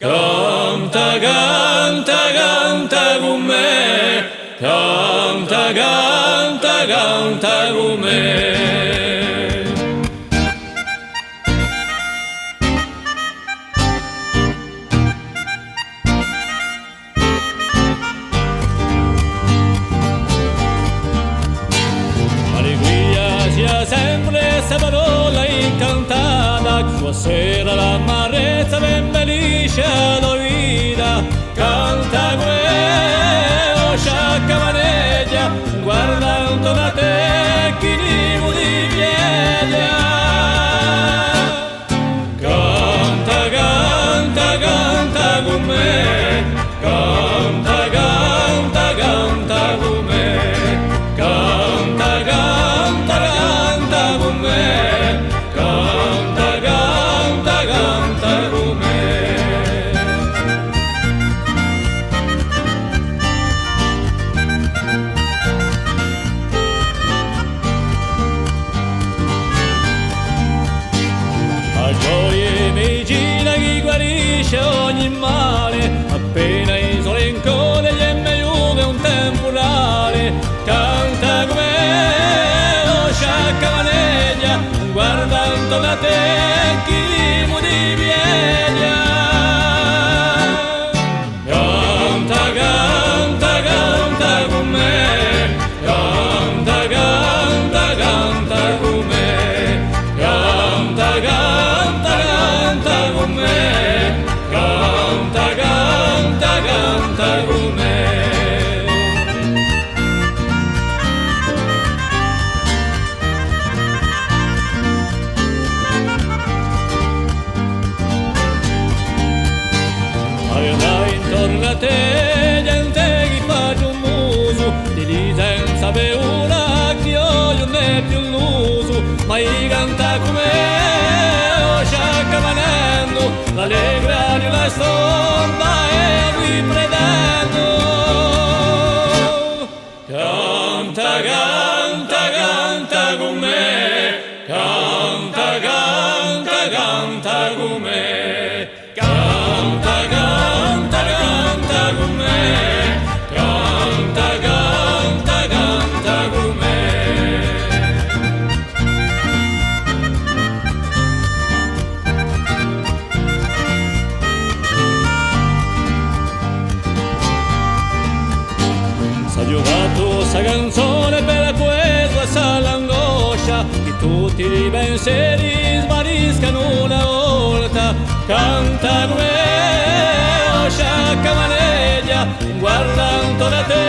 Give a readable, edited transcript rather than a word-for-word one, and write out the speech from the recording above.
Canta, canta, canta con me, canta, canta, canta con me. Alegria sia sempre sta parola incantata, sua sera l'amarezza ben felice la vita. Canta quello sciaccavaneggia, guardando da te chi di pieglia. Canta, canta, canta con me, canta, canta, canta con me, canta, canta, canta con me, canta, canta, canta con me. A gioia medicina che guarisce ogni male, appena il sole in code gli è meglio che un temporale. Canta come lo sciaccavaneggia, guardando da te chi di pieglia. Canta, canta, canta con me, canta, canta, canta con me, canta, canta, canta con me, canta, canta, canta con me. Avrai intorno a te gente che fa un muso, di lì senza paura che io non è più l'uso, ma io canta come lo sciaccavanendo, l'allegra di una stompa e qui pretendo. Canta, canta, canta con me, canta, canta, canta con me, canta, canta, canta con me, canta, canta, canta con me. S'ha giocato sta canzone per quella sa l'angoscia, che tutti i pensieri svaniscano una volta. Canta come lo sciaccavaneggia, guardando da te